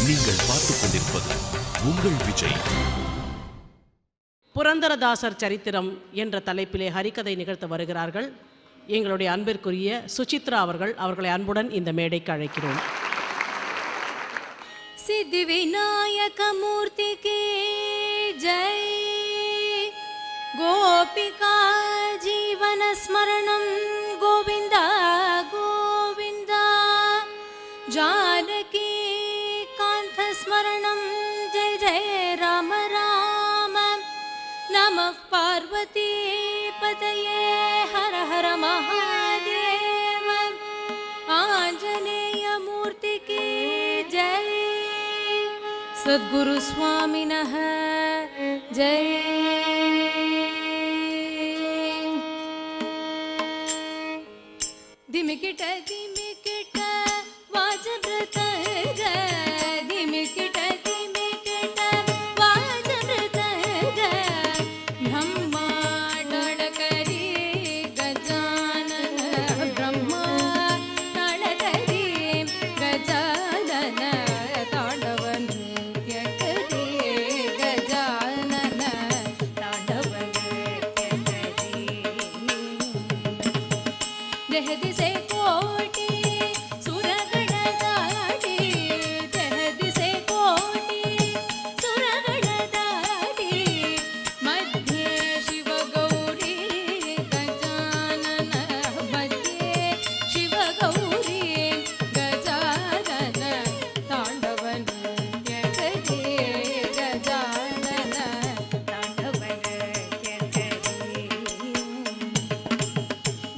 நீங்கள் பார்த்துக் கொண்டிருப்பது உங்கள் விஜய். புரந்தரதாசர் சரித்திரம் என்ற தலைப்பிலே ஹரிகதை நிகழ்த்த வருகிறார்கள் எங்களுடைய அன்பிற்குரிய சுசித்ரா அவர்களை அன்புடன் இந்த மேடைக்கு அழைக்கிறோம். सिद्धि विनायक मूर्ति की जय. गोपिका जीवन स्मरणं गोविंद गोविंद. जानकी कांत स्मरणं जय जय राम राम. नमः पार्वती पतये हर हर महादेव. आंजनेय मूर्ति की जय. सद्गुरु स्वामिनः जय. धिमिकिट धिमिकिट वाजमृत ग. धिमिकिट धिमिकिट वाजमृत ग. ब्रह्मांडकरी गजानन. ब्रह्मांडकरी गजानन. दहदिसे कोटि सुरगण दाटी. दहदिसे कोटि सुरगण दाटी. मध्ये शिव गौरी गजानन. मध्ये शिव गौरी गजानन. तांडव नृत्य करे गजानन. तांडव नृत्य करे.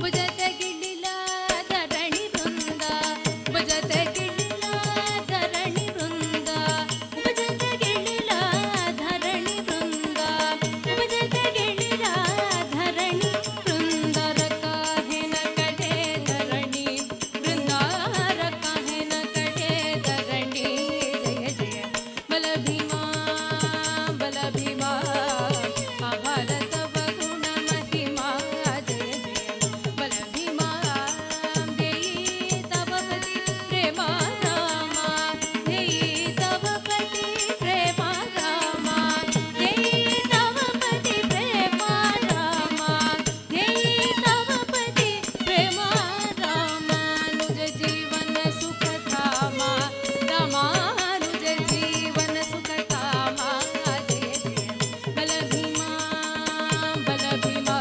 भुजत गिळिला धरणि वृंद. भुजत गिळिला धरणि वृंद. भुजत गिळिला धरणि वृंद. भुजत गिळिला धरणि वृंद. रकाहे न कटे धरणि वृंद. रकाहे न कटे धरणि. जय जय बल भीमा बल भीमा. भारत गुण महिमा. जय जय बल भीमा. देई तव पति प्रेमा रामा. देई तव पति प्रेमा रामा. देई तव पति प्रेमा रामा. देई तव पति प्रेमा रामा. अनुज जीवन सुख धामा. रामानुज जीवन सुख धामा. जय जय बल भीमा बल भीमा.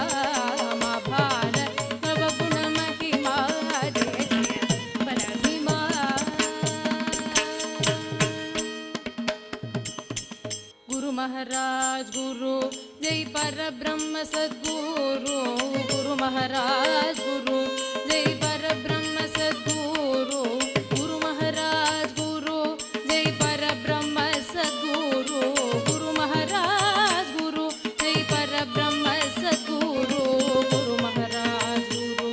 भारत तव गुण महिमा. जय जय बल भीमा. गुरु महाराज गुरु जय पर ब्रह्म सद्गुरु. गुरु महाराज गुरु जय पर ब्रह्म सद्गुरु. गुरु महाराज गुरु जय पर ब्रह्म सद्गुरु. गुरु महाराज गुरु जय पर ब्रह्म सद्गुरु. गुरु महाराज गुरु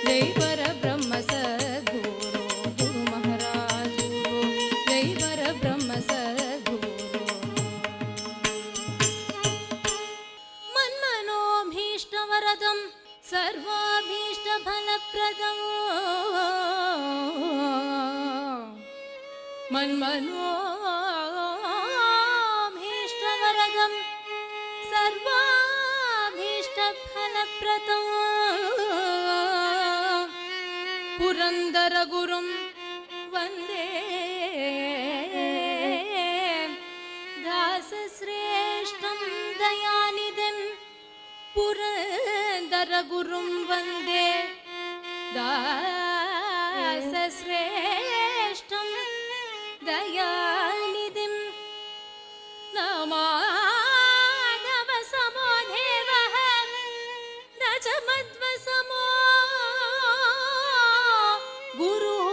जय पर ब्रह्म सद्गुरु. गुरु महाराज गुरु जय पर ब्रह्म सद्गुरु. मन्मनोभीष्टवरदं सर्वाभीष्टफलप्रदं. मन्मनोभीष्टवरदं सर्वाभीष्टफलप्रदं. पुरन्दरगुरुं वन्दे दासश्रेष्ठं दयानिधिं. पुरन्दरगुरुं वन्दे दासश्रेष्ठं दयानिधिं. नमाधवसमो देवः न च मध्वसमो गुरुः.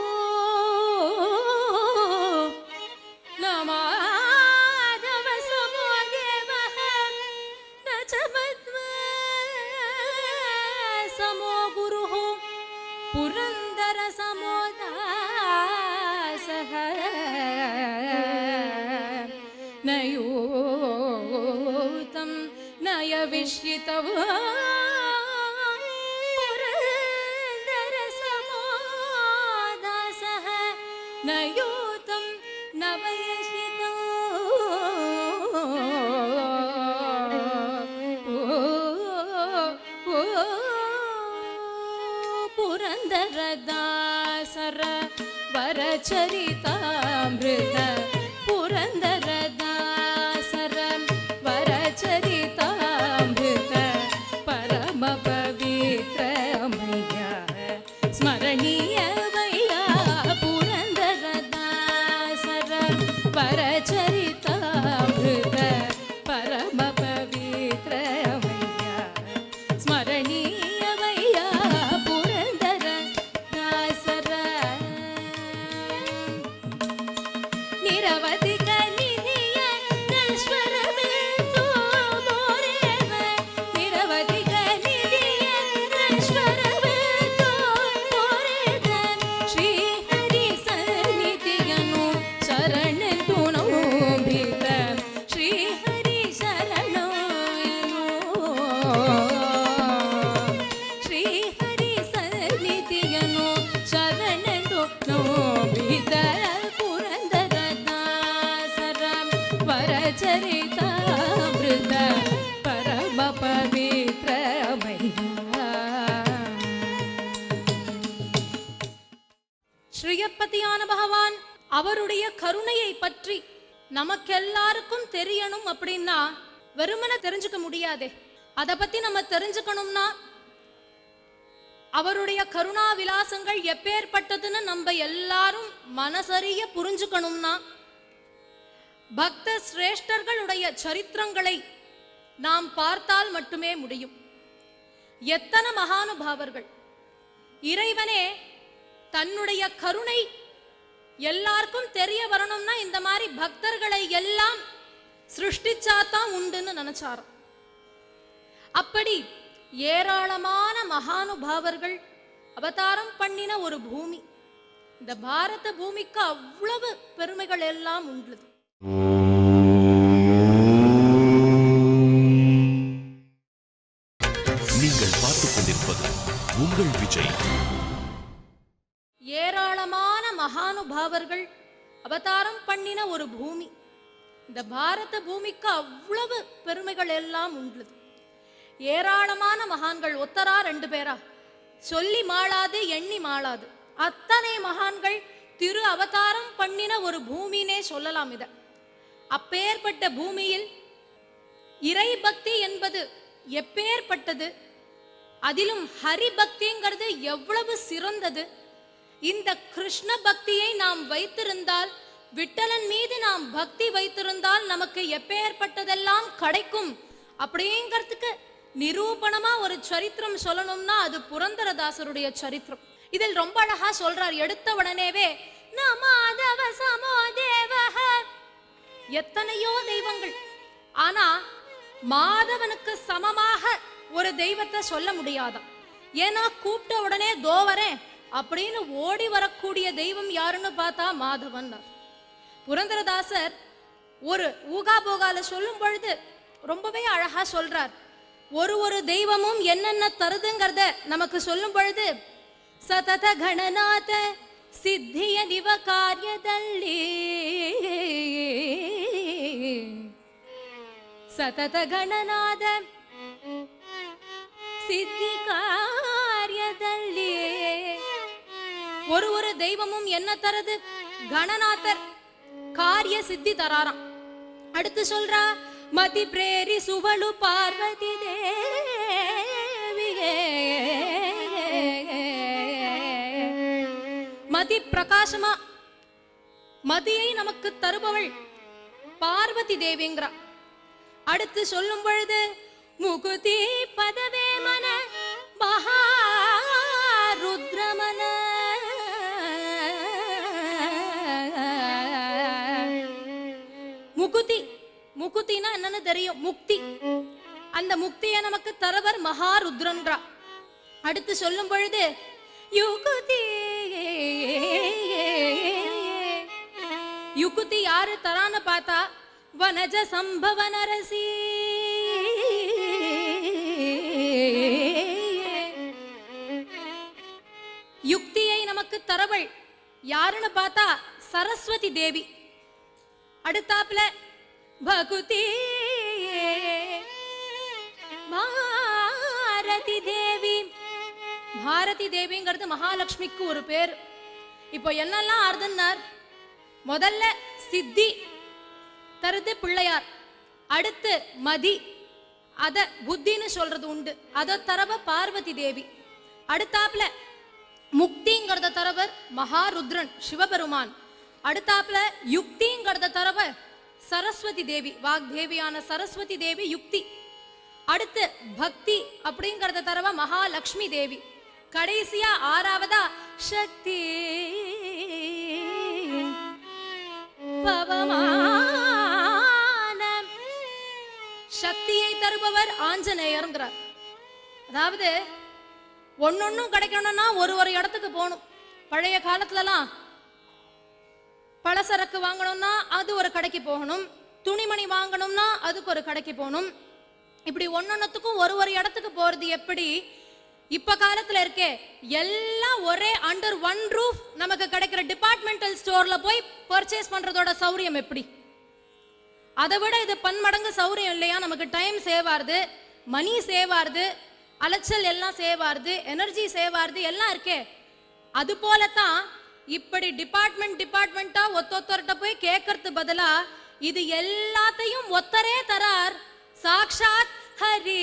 नमाधवसमो देवः न च मध्वसमो गुरुः. पुरन्दरसमो दासः नयूतं नयविष्यितौ. पुरन्दरसमो दासः नयूतं नवयस्य வரச்சரிதாமிருத புரந்தரதாசரம் வரச்சரிதாமிருத பரம பவித்ரமயா ஸ்மரணீயமயா புரந்தரதாசரம் வரச்சரிதாமிருத பரம பவித்ரமயா ஸ்மரணீயமயா புரந்தரதாசரம் நிரவதிக நிதிய நஸ்வரமெந்தோ மோரேவ நிரவதிக நிதிய நஸ்வரமெந்தோ மோரேத ಶ್ರೀ ಹರಿ ಸನ್ನಿಧಿಯನು ಶರಣೆಂದು ನಂಬಿದ ಶ್ರೀ ಹರಿ ಶರಣನು ಶ್ರೀ ಹರಿ ಸನ್ನಿಧಿಯನು ಶರಣೆಂದು ನಂಬಿದ ಪುರಂದರದಾಸರಂ ವರಚರಿತಾಮೃತ ಪರಮ ಪವಿತ್ರಮಯ ஸ்ரீயப்பதியான பகவான் அவருடைய கருணையை பற்றி நமக்கெல்லாருக்கும் தெரியணும் அப்படின்னா வெறுமனே தெரிஞ்சுக்க முடியாதே. அதை பத்தி நம்ம தெரிஞ்சுக்கணும்னா அவருடைய கருணா விலாசங்கள் எப்பேற்பட்டதுன்னு நம்ம எல்லாரும் மனசறிய புரிஞ்சுக்கணும்னா பக்த சிரேஷ்டர்களுடைய சரித்திரங்களை நாம் பார்த்தால் மட்டுமே முடியும். எத்தனை மகானுபாவர்கள் இறைவனே தன்னுடைய கருணை எல்லாருக்கும் தெரிய வரணும்னா இந்த மாதிரி பக்தர்களை எல்லாம் சிருஷ்டிச்சாதான் உண்டுன்னு நினைச்சாராம். அப்படி ஏராளமான மகானுபாவர்கள் அவதாரம் பண்ணின ஒரு பூமி. இந்த பாரத பூமிக்கு அவ்வளவு பெருமைகள் எல்லாம் உண்டு. நீங்கள் பார்த்துக் கொண்டிருப்பது உங்கள் விஜய். ஏராளமான மகானுபாவர்கள் அவதாரம் பண்ணின ஒரு பூமி. இந்த பாரத பூமிக்கு அவ்வளவு பெருமைகள் எல்லாம் உண்டு. ஏராளமான மகான்கள், ஒத்தரா ரெண்டு பேரா, சொல்லி மாளாது எண்ணி மாளாது அத்தனை மகான்கள் திரு அவதாரம் பண்ணின ஒரு பூமினே சொல்லலாம். இத அப்பேற்பட்ட பூமியில் இறை பக்தி என்பது எப்பேற்பட்டது, அதிலும் ஹரி பக்திங்கிறது எவ்வளவு சிறந்தது. இந்த கிருஷ்ண பக்தியை நாம் வைத்திருந்தால், விட்டலன் மீது நாம் பக்தி வைத்திருந்தால் நமக்கு எப்பேற்பட்டதெல்லாம் கிடைக்கும் அப்படிங்கிறதுக்கு நிரூபணமா ஒரு சரித்திரம் சொல்லணும்னா அது புரந்தரதாசருடைய சரித்திரம். இதில் ரொம்ப அழகா சொல்றார். எடுத்த உடனேவே நமாதவ சமோ தேவஹ, எத்தனையோ தெய்வங்கள், ஆனா மாதவனுக்கு சமமாக ஒரு தெய்வத்தை சொல்ல முடியாதான். ஏன்னா கூப்பிட்ட உடனே தோவரேன் அப்படின்னு ஓடி வரக்கூடிய தெய்வம் யாருன்னு பார்த்தா மாதவன். புரந்தரதாசர் ஒரு ஊகாபோகால சொல்லும் பொழுது ரொம்பவே அழகா சொல்றார். ஒரு தெய்வமும் என்னென்ன தருதுங்கிறத நமக்கு சொல்லும் பொழுது சதத கணநாத சித்திய திவ காரியதல்லி, சதத கணநாத சித்தி காரியதல்லி. ஒரு தெய்வமும் என்ன தருது? கணநாதர் காரிய சித்தி தராராம். அடுத்து சொல்றா மதி பிரேரி சுவலு பார்வதி தேவியே, மதி பிரகாசமா மதியை நமக்கு தருபவள் பார்வதி தேவிங்கிறா. அடுத்து சொல்லும் பொழுது முகுதி பதவே மன மகாருத்ரமன, முகுதி, முகுதினா என்னன்னு தெரியும், முக்தி. அந்த முக்தியை நமக்கு தரவர் மகாருத்ரன்றா. அடுத்து சொல்லும் பொழுது யுகுதி, யுகுதி யாரு தரான்னு பார்த்தா வனஜ சம்பவ நரசி. யுக்தியை நமக்கு தரவள் யாருன்னு பார்த்தா சரஸ்வதி தேவி. அடுத்தாப்புல பகுதி பாரதி தேவி. பாரதி தேவிங்கிறது மகாலட்சுமிக்கு ஒரு பேர். இப்போ என்னெல்லாம் ஆறுதுன்னார், முதல்ல சித்தி தருது பிள்ளையார், அடுத்து மதி அத புத்தின்னு சொல்றது உண்டு, அத தரவ பார்வதி தேவி, அடுத்தாப்புல முக்திங்கிறத தரவர் மகாருத்ரன் சிவபெருமான், அடுத்தாப்புல யுக்திங்கிறத தரவ சரஸ்வதி தேவி, வாக்தேவியான சரஸ்வதி தேவி யுக்தி, அடுத்து பக்தி அப்படிங்கறத தரவ மகாலட்சுமி தேவி, கடைசியா ஆறாவதா சக்தி பவமான சக்தியை தருபவர் ஆஞ்சநேயர்ங்கிறார். அதாவது ஒன்னொன்னும் கிடைக்கணும்னா ஒரு இடத்துக்கு போகணும். பழைய காலத்துலலாம் பலசரக்கு வாங்கணும்னா அது ஒரு கடைக்கு போகணும், துணிமணி வாங்கணும்னா அதுக்கு ஒரு கடைக்கு போகணும். இப்படி ஒன்னொன்னுத்துக்கும் ஒரு இடத்துக்கு போறது எப்படி? இப்ப காலத்துல இருக்கே எல்லாம் ஒரே அண்டர் ஒன் ரூஃப் நமக்கு கிடைக்கிற டிபார்ட்மெண்டல் ஸ்டோர்ல போய் பர்ச்சேஸ் பண்றதோட சௌரியம் எப்படி? அதை விட இது பன்மடங்கு சௌரியம் இல்லையா? நமக்கு டைம் சேவ் ஆறுது, மணி சேவ் ஆறுது, அலைச்சல் எல்லாம் சேவ் ஆறுது, எனர்ஜி சேவ் ஆறுது, எல்லாம் இருக்கே. அது போலதான் இப்படி டிபார்ட்மெண்டா ஒத்தொத்தர்கிட்ட போய் கேட்கறது பதிலா இது எல்லாத்தையும் ஒத்தரே தரார் சாக்ஷாத் ஹரி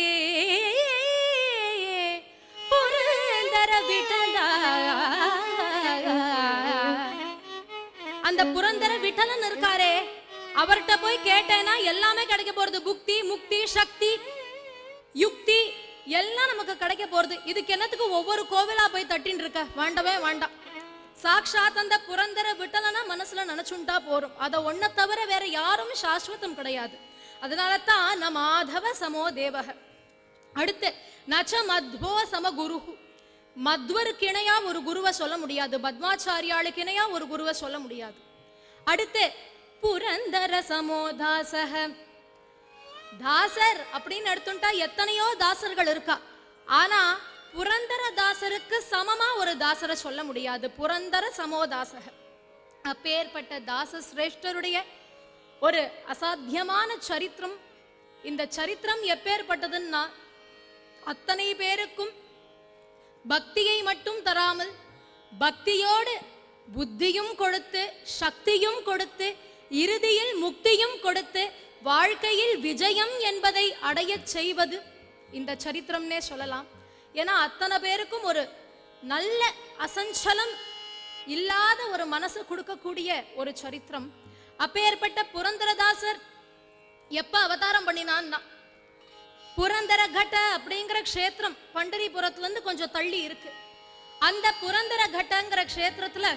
புரந்தர விட்டலா. அந்த புரந்தர விட்டலன் இருக்காரே, அவர்கிட்ட போய் கேட்டேன்னா எல்லாமே கிடைக்க போறது. புக்தி, முக்தி, சக்தி, யுக்தி எல்லாம் நமக்கு கிடைக்க போறது. இதுக்கு என்னத்துக்கு ஒவ்வொரு கோவிலா போய் தட்டின்னு இருக்க? வேண்டவே வேண்டாம். சாக்ஷாத் அந்த புரந்தர விட்டலனா மனசுல நினைச்சுட்டா போறோம். அதை ஒன்ன தவிர வேற யாரும் சாஸ்வதம் கிடையாது. அதனால தான் ந மாதவ சமோ தேவக. அடுத்து நச்ச மத்வோ சம குரு. மத்வருக்கு இணையா ஒரு குருவை சொல்ல முடியாது, பத்மாச்சாரியாளுக்கு இணையா ஒரு குருவை சொல்ல முடியாது. அடுத்து புரந்தர சமோ தாசக. தாசர் அப்படின்னு எடுத்துட்டா எத்தனையோ தாசர்கள் இருக்கா, ஆனா புரந்தர தாசருக்கு சமமா ஒரு தாசரை சொல்ல முடியாது. புரந்தர சமோதாசக. அப்பேற்பட்ட தாச சிரேஷ்டருடைய ஒரு அசாத்தியமான சரித்திரம். இந்த சரித்திரம் எப்பேற்பட்டதுன்னா, அத்தனை பேருக்கும் பக்தியை மட்டும் தராமல் பக்தியோடு புத்தியும் கொடுத்து சக்தியும் கொடுத்து இறுதியில் முக்தியும் கொடுத்து வாழ்க்கையில் விஜயம் என்பதை அடைய செய்வது இந்த சரித்திரம்னே சொல்லலாம். ஏன்னா அத்தனை பேருக்கும் ஒரு நல்ல அசஞ்சலம் இல்லாத ஒரு மனசு கொடுக்கக்கூடிய ஒரு சரித்திரம். அப்பேற்பட்ட புரந்தரதாசர் எப்ப அவதாரம் பண்ணினான்னா, புரந்தர கட்ட அப்படிங்கிற க்ஷேத்திரம் பண்டரிபுரத்துல இருந்து கொஞ்சம் தள்ளி இருக்கு. அந்த புரந்தர கட்டங்கிற க்ஷேத்திரத்துல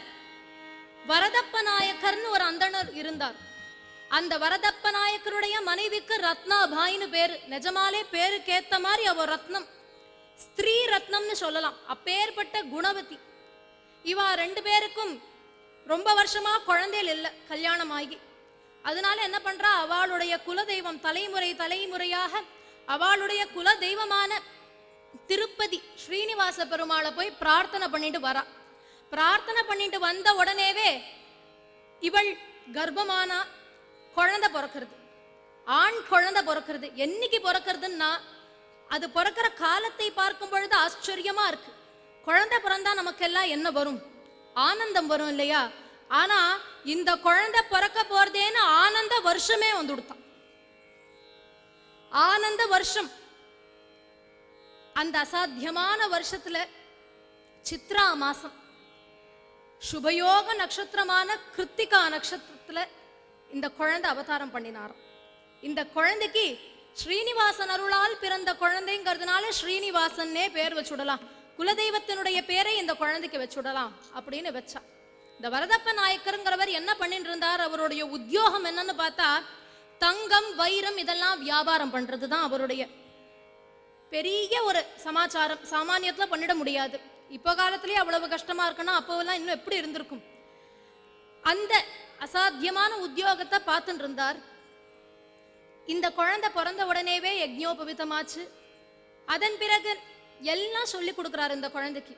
வரதப்ப நாயக்கர்னு ஒரு அந்தணர் இருந்தார். அந்த வரதப்ப நாயக்கருடைய மனைவிக்கு ரத்னாபாயின்னு பேரு. நிஜமாலே பேருக்கு ஏத்த மாதிரி அவ ரத்னம், ஸ்திரீ ரத்னம்னு சொல்லலாம். அப்பேற்பட்ட குணவதி. இவா ரெண்டு பேருக்கும் ரொம்ப வருஷமா குழந்தைகள் இல்லை, கல்யாணம் ஆகி. அதனால என்ன பண்றா, அவளுடைய குலதெய்வம் தலைமுறையாக அவளுடைய குல தெய்வமான திருப்பதி ஸ்ரீனிவாச பெருமாளை போய் பிரார்த்தனை பண்ணிட்டு வரா. பிரார்த்தனை பண்ணிட்டு வந்த உடனேவே இவள் கர்ப்பமானா, குழந்தை பிறக்கிறது, ஆண் குழந்தை பிறக்கிறது. என்னைக்கு பிறக்கிறதுன்னா, அது பிறக்கிற காலத்தை பார்க்கும் பொழுது ஆச்சரியமா இருக்கு. குழந்தை பிறந்தா நமக்கெல்லாம் என்ன வரும்? ஆனந்தம் வரும் இல்லையா? ஆனா இந்த குழந்தை பிறக்க போறதேன்னு ஆனந்த வருஷமே வந்து கொடுத்தான். ஆனந்த வருஷம். அந்த அசாத்தியமான வருஷத்துல சித்ரா மாசம் சுபயோக நட்சத்திரமான கிருத்திகா நட்சத்திரத்துல இந்த குழந்தை அவதாரம் பண்ணினாராம். இந்த குழந்தைக்கு ஸ்ரீனிவாசன் அருளால் பிறந்த குழந்தைங்கிறதுனால ஸ்ரீனிவாசன்னே பேர் வச்சுடலாம், குலதெய்வத்தினுடைய பேரை இந்த குழந்தைக்கு வச்சுடலாம் அப்படின்னு வச்சா. இந்த வரதப்ப நாயக்கருங்கிறவர் என்ன பண்ணிட்டு இருந்தார்? அவருடைய உத்தியோகம் என்னன்னு பார்த்தா, தங்கம் வைரம் இதெல்லாம் வியாபாரம் பண்றதுதான் அவருடைய பெரிய ஒரு சமாச்சாரம். சாமானியத்துல பண்ணிட முடியாது. இப்போ காலத்திலேயே அவ்வளவு கஷ்டமா இருக்குன்னா அப்போவெல்லாம் இன்னும் எப்படி இருந்திருக்கும்? அந்த அசாத்தியமான உத்தியோகத்தை பார்த்துட்டு இருந்தார். இந்த குழந்தை பிறந்த உடனேவே யஜ்ஞோபவிதமாச்சு. அதன் பிறகு எல்லாம் சொல்லி கொடுக்குறாரு இந்த குழந்தைக்கு.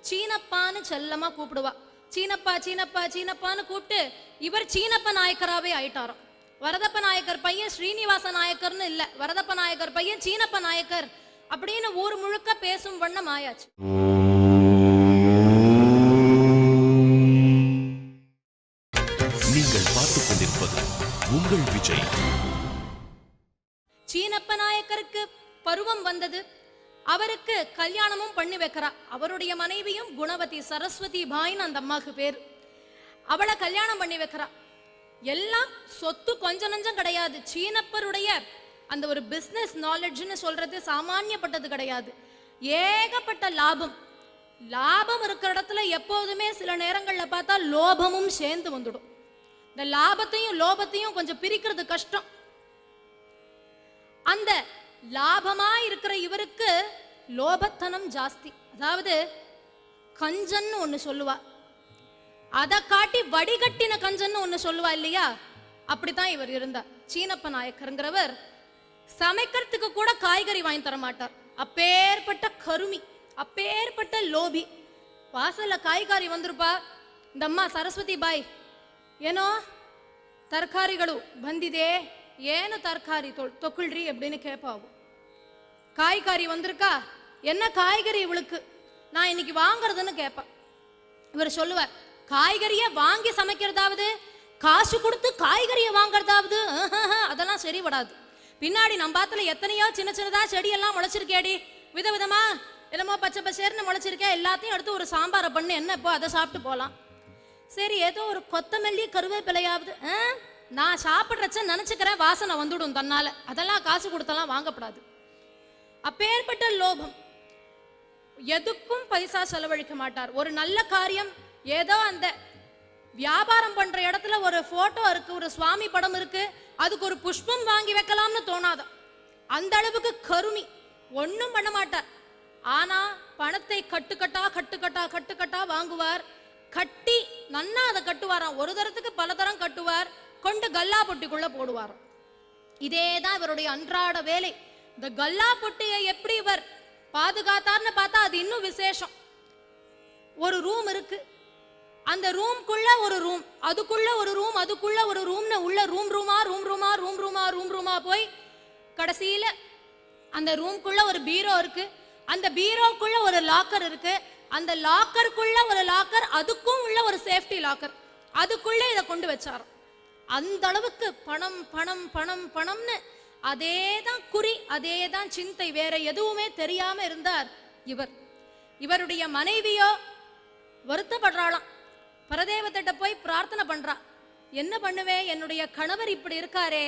சீனப்பான்னு செல்லமா கூப்பிடுவா. சீனப்பா சீனப்பா சீனப்பான்னு கூப்பிட்டு இவர் சீனப்ப நாயக்கராவே ஆயிட்டாராம். வரதப்ப நாயக்கர் பையன் ஸ்ரீனிவாச நாயக்கர்னு இல்ல, வரதப்ப நாயக்கர் பையன் சீனப்ப நாயக்கர் அப்படின்னு ஊர் முழுக்க பேசும் வண்ணம் ஆயாச்சு. பார்த்துக் கொண்டிருப்பது உங்கள் விஜய். சீனப்ப நாயக்கருக்கு பருவம் வந்தது. அவருக்கு கல்யாணமும் பண்ணி வைக்கிறா. அவருடைய மனைவியும் குணவதி, சரஸ்வதி பாயின்னு அந்த அம்மாவுக்கு பேர். அவளை கல்யாணம் பண்ணி வைக்கிறா. எல்லாம் சொத்து கொஞ்சம் நஞ்சம் கிடையாது. சீனப்பருடைய அந்த ஒரு பிசினஸ் நாலேஜ்னு சொல்றது சாமானியப்பட்டது கிடையாது. ஏகப்பட்ட லாபம். லாபம் இருக்கிற இடத்துல எப்போதுமே சில நேரங்கள்ல பார்த்தா லோபமும் சேர்ந்து வந்துடும். இந்த லாபத்தையும் லோபத்தையும் கொஞ்சம் பிரிக்கிறது கஷ்டம். அந்த லாபமா இருக்கிற இவருக்கு லோபத்தனம் ஜாஸ்தி. அதாவது கஞ்சன்னு ஒண்ணு சொல்லுவா, அதை காட்டி வடிகட்டின கஞ்சன்னு ஒண்ணு சொல்லுவா இல்லையா? அப்படித்தான் இவர் இருந்தார். சீனப்ப நாயக்கருங்கிறவர் சமைக்கிறதுக்கு கூட காய்கறி வாங்கி தர மாட்டார். அப்பேற்பட்ட கருமி, அப்பேற்பட்ட லோபி. வாசல்ல காய்கறி வந்திருப்பா. இந்த அம்மா ಸರಸ್ವತಿ ಬಾಯಿ ಏನೋ ತರಕಾರಿಗಳು ಬಂದಿದೆ, ಏನು ತರಕಾರಿ ತೊಕೊಳ್ರಿ அப்படின்னு கேட்பாವು. காய்கறி வந்திருக்கா, என்ன காய்கறி இவளுக்கு, நான் இன்னைக்கு வாங்குறதுன்னு கேட்பா. இவர் சொல்லுவார், காய்கறியை வாங்கி சமைக்கிறதாவது, காசு கொடுத்து காய்கறியை வாங்குறதாவது அதெல்லாம் சரி வராது. பின்னாடி நம்ம பாத்துல எத்தனையோ சின்ன சின்னதா செடியெல்லாம் முளைச்சிருக்கேடி, விதவிதமா என்னமோ பச்சை பச்சேர்னு முளைச்சிருக்கேன், எல்லாத்தையும் எடுத்து ஒரு சாம்பாரை பண்ணு, என்ன இப்போ அதை சாப்பிட்டு போகலாம். சரி, ஏதோ ஒரு கொத்தமல்லி கருவேப்பிலையாவது நான் சாப்பிட்றச்ச நினச்சிக்கிறேன், வாசனை வந்துடும் தன்னால, அதெல்லாம் காசு கொடுத்தெல்லாம் வாங்கப்படாது. அப்பேற்பட்ட லோபம். எதுக்கும் பைசா செலவழிக்க மாட்டார். ஒரு நல்ல காரியம், ஏதோ அந்த வியாபாரம் பண்ற இடத்துல ஒரு போட்டோ இருக்கு, ஒரு சுவாமி படம் இருக்கு, அதுக்கு ஒரு புஷ்பம் வாங்கி வைக்கலாம்னு தோணாத அந்த அளவுக்கு கருமி. ஒன்னும் பண்ண மாட்டார். ஆனா பணத்தை கட்டுக்கட்டா கட்டுக்கட்டா கட்டுக்கட்டா வாங்குவார். கட்டி நன்னா அதை கட்டுவாராம். ஒரு தரத்துக்கு பல தரம் கட்டுவார், கொண்டு கல்லா பொட்டிக்குள்ள போடுவார். இதேதான் இவருடைய அன்றாட வேலை. இந்த கல்லா பொட்டியை எப்படி இவர் பாதுகாத்தார்னு பார்த்தா அது இன்னும் விசேஷம். ஒரு ரூம் இருக்கு, அந்த ரூம்குள்ள ஒரு ரூம், அதுக்குள்ள ஒரு ரூம், அதுக்குள்ள ஒரு ரூம்னு உள்ள ரூம் ரூமா ரூம் ரூமா ரூம் ரூமா ரூம் ரூமா போய் கடைசியில அந்த ரூம்குள்ள ஒரு பீரோ இருக்கு, அந்த பீரோக்குள்ள ஒரு லாக்கர் இருக்கு, அந்த லாக்கருக்குள்ள ஒரு லாக்கர், அதுக்கும் உள்ள ஒரு சேஃப்டி லாக்கர், அதுக்குள்ள இதை கொண்டு வச்சார். அந்த அளவுக்கு பணம் பணம் பணம் பணம்னு அதேதான் குறி, அதேதான் சிந்தை, வேற எதுவுமே தெரியாம இருந்தார் இவர். இவருடைய மனைவியோ வருத்தப்படுறாளாம். பரதேவத்திட்ட போய் பிரார்த்தனை பண்றா, என்ன பண்ணுவேன், என்னுடைய கணவர் இப்படி இருக்காரே,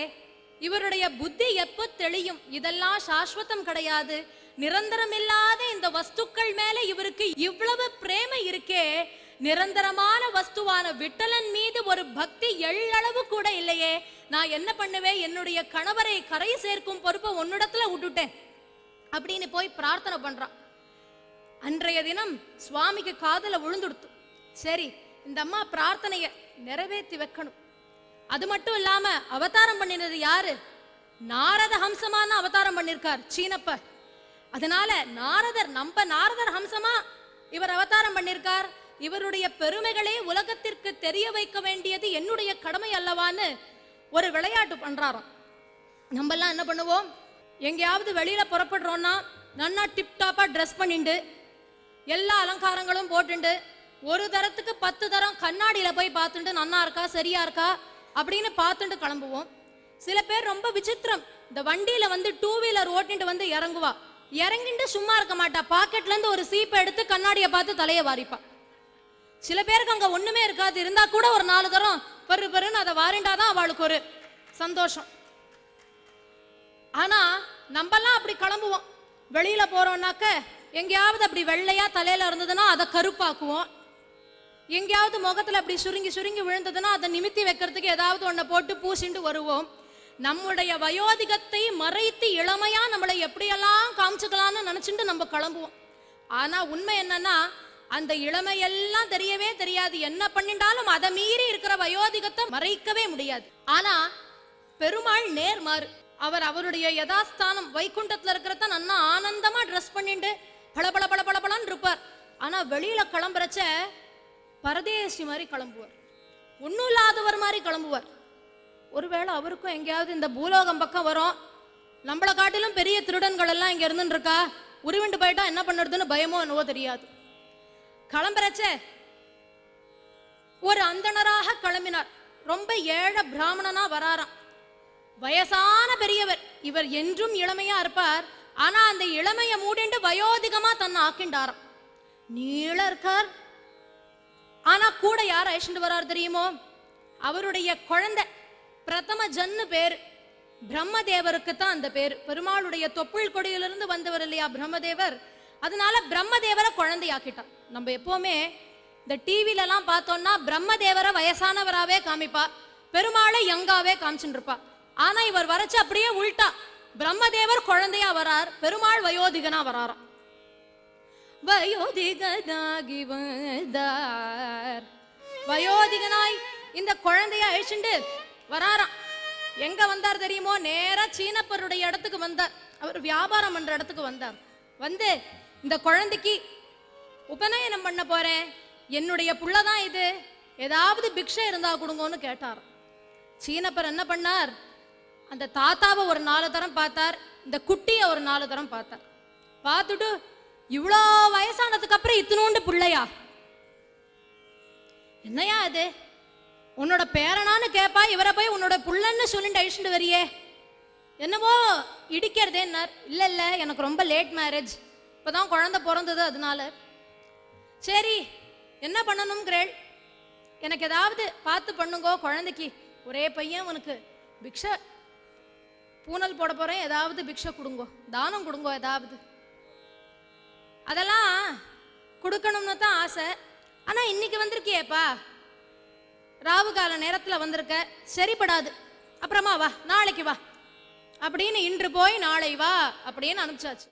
இவருடைய புத்தி எப்போ தெளியும், இதெல்லாம் சாஸ்வதம் கிடையாது, நிரந்தரம் இல்லாத இந்த வஸ்துக்கள் மேல இவருக்கு இவ்வளவு பிரேமை இருக்கே, நிரந்தரமான வஸ்துவான விட்டலன் மீது ஒரு பக்தி எள்ளளவு கூட இல்லையே, நான் என்ன பண்ணுவேன், என்னுடைய கணவரை கரை சேர்க்கும் பொறுப்பை உன்னிடத்துல விட்டுட்டேன் அப்படின்னு போய் பிரார்த்தனை பண்றான். அன்றைய தினம் சுவாமிக்கு காதல விழுந்துடுத்து. சரி, இந்த அம்மா பிரார்த்தனைய நிறைவேற்றி வைக்கணும். அது மட்டும் இல்லாம அவதாரம் பண்ணினது யாரு, நாரத ஹம்சமான அவதாரம் பண்ணிருக்கார் சீனப்ப. அதனால நாரதர், நம்ம நாரதர் ஹம்சமா இவர் அவதாரம் பண்ணிருக்கார், இவருடைய பெருமைகளை உலகத்திற்கு தெரிய வைக்க வேண்டியது என்னுடைய கடமை அல்லவான்னு ஒரு விளையாட்டு பண்றாராம். நம்ம எல்லாம் என்ன பண்ணுவோம், எங்கேயாவது வெளியில புறப்படுறோம்னா நன்னா டிப்டாப்பா ட்ரெஸ் பண்ணிண்டு எல்லா அலங்காரங்களும் போட்டுண்டு ஒரு தரத்துக்கு 10 தரம் கண்ணாடியில போய் பார்த்துட்டு நன்னா இருக்கா சரியா இருக்கா அப்படின்னு பார்த்துட்டு கிளம்புவோம். சில பேர் ரொம்ப விசித்திரம், இந்த வண்டியில வந்து 2 வீலர் ஓட்டிட்டு வந்து இறங்குவா, இறங்கிட்டு சும்மா இருக்க மாட்டா, பாக்கெட்ல இருந்து ஒரு சீப்பை எடுத்து கண்ணாடியை பார்த்து தலையை வாரிப்பா. சில பேருக்கு அங்க ஒண்ணுமே இருக்காது, இருந்தா கூட ஒரு 4 தரம் பரு பருன்னு அதை வாரிண்டாதான் அவளுக்கு ஒரு சந்தோஷம். ஆனா நம்மெல்லாம் அப்படி கிளம்புவோம். வெளியில போறோம்னாக்க எங்கேயாவது அப்படி வெள்ளையா தலையில இருந்ததுன்னா அதை கருப்பாக்குவோம், எங்கேயாவது முகத்துல அப்படி சுருங்கி சுருங்கி விழுந்ததுன்னா அதை நிமித்தி வைக்கிறதுக்கு ஏதாவது ஒன்றை போட்டு பூசிட்டு வருவோம். நம்முடைய வயோதிகத்தை மறைத்து இளமையா நம்மளை எப்படியெல்லாம் காமிச்சுக்கலாம்னு நினைச்சுட்டு நம்ம கிளம்புவோம். ஆனா உண்மை என்னன்னா, அந்த இளமையெல்லாம் தெரியவே தெரியாது, என்ன பண்ணிட்டாலும் அதை மீறி இருக்கிற வயோதிகத்தை மறைக்கவே முடியாது. ஆனா பெருமாள் நேர்மாறு, அவர் அவருடைய யதாஸ்தானம் வைகுண்டத்துல இருக்கிறத நன்னா ஆனந்தமா ட்ரெஸ் பண்ணிட்டு பல பல பல பல பலன்னு இருப்பார். ஆனா வெளியில கிளம்புறச்ச பரதேசி மாதிரி கிளம்புவார், ஒன்னும் இல்லாதவர் மாதிரி கிளம்புவார். ஒருவேளை அவருக்கும் எங்கேயாவது இந்த பூலோகம் பக்கம் வரும், நம்மளை காட்டிலும் பெரிய திருடன்கள் எல்லாம் இங்க இருந்துன்னு இருக்கா, உருவிண்டு போயிட்டா என்ன பண்ணுறதுன்னு பயமோ என்னவோ தெரியாது. கிளம்புறச்ச ஒரு அந்தணராக கிளம்பினார். ரொம்ப ஏழை பிராமணனா வராராம். வயசான பெரியவர், இவர் என்றும் இளமையா இருப்பார். ஆனா அந்த இளமைய மூடிண்டு வயோதிகமா தன்னை ஆக்கிண்டாராம். நீள இருக்கார். ஆனா கூட யார் அழைச்சிட்டு வரார் தெரியுமோ? அவருடைய குழந்தை பிரதம ஜன்னு பேரு. பிரம்மதேவருக்கு தான் அந்த பேரு. பெருமாளுடைய தொப்புள் கொடியிலிருந்து வந்தவர் இல்லையா பிரம்மதேவர். அதனால பிரம்மதேவரை குழந்தையாக்கிட்டார். நம்ம எப்பவுமே இந்த டிவில எல்லாம் பார்த்தோம்னா பிரம்மதேவரை வயசானவராவே காமிப்பா, பெருமாளை யங்காவே காமிச்சுட்டு இருப்பா. ஆனா இவர் வரைச்சு அப்படியே உள்டா, பிரம்மதேவர் குழந்தையா வரார், பெருமாள் வயோதிகனா வராராம். வயோதிகனாகி வந்தார், வயோதிகனாய் இந்த குழந்தைய அழிச்சுண்டு வராராம். எங்க வந்தார் தெரியுமோ? நேரா சீனப்பருடைய இடத்துக்கு வந்தார். அவர் வியாபாரம் பண்ற இடத்துக்கு வந்தார். வந்து இந்த குழந்தைக்கு உபநயனம் பண்ண போறேன், என்னுடைய புள்ளதான் இது, ஏதாவது பிக்ஷை இருந்தா கொடுங்கன்னு கேட்டார். சீனப்பர் என்ன பண்ணார்? அந்த தாத்தாவை ஒரு 4 தரம் பார்த்தார், இந்த குட்டியை ஒரு 4 தரம் பார்த்தார். பார்த்துட்டு, இவ்வளோ வயசானதுக்கு அப்புறம் இத்தினோண்டு பிள்ளையா, என்னையா அது, உன்னோட பேரனான்னு கேப்பா, இவரை போய் உன்னோட புள்ளன்னு சொல்லிட்டு அழிச்சுட்டு வரியே, என்னவோ இடிக்கிறதேன்னார். இல்லை இல்லை, எனக்கு ரொம்ப லேட் மேரேஜ், இப்போதான் குழந்தை பிறந்தது, அதனால. சரி, என்ன பண்ணணுங்கிறேள், எனக்கு ஏதாவது பார்த்து பண்ணுங்கோ, குழந்தைக்கு ஒரே பையன், உனக்கு பிக்ஷை பூனல் போட போறேன், ஏதாவது பிக்ஷை கொடுங்கோ, தானம் கொடுங்கோ ஏதாவது. அதெல்லாம் கொடுக்கணும்னு தான் ஆசை. ஆனா இன்னைக்கு வந்திருக்கியேப்பா, ராவு கால நேரத்துல வந்திருக்க, சரிப்படாது, அப்புறமா வா, நாளைக்கு வா அப்படின்னு, இன்று போய் நாளை வா அப்படின்னு அனுப்பிச்சாச்சு.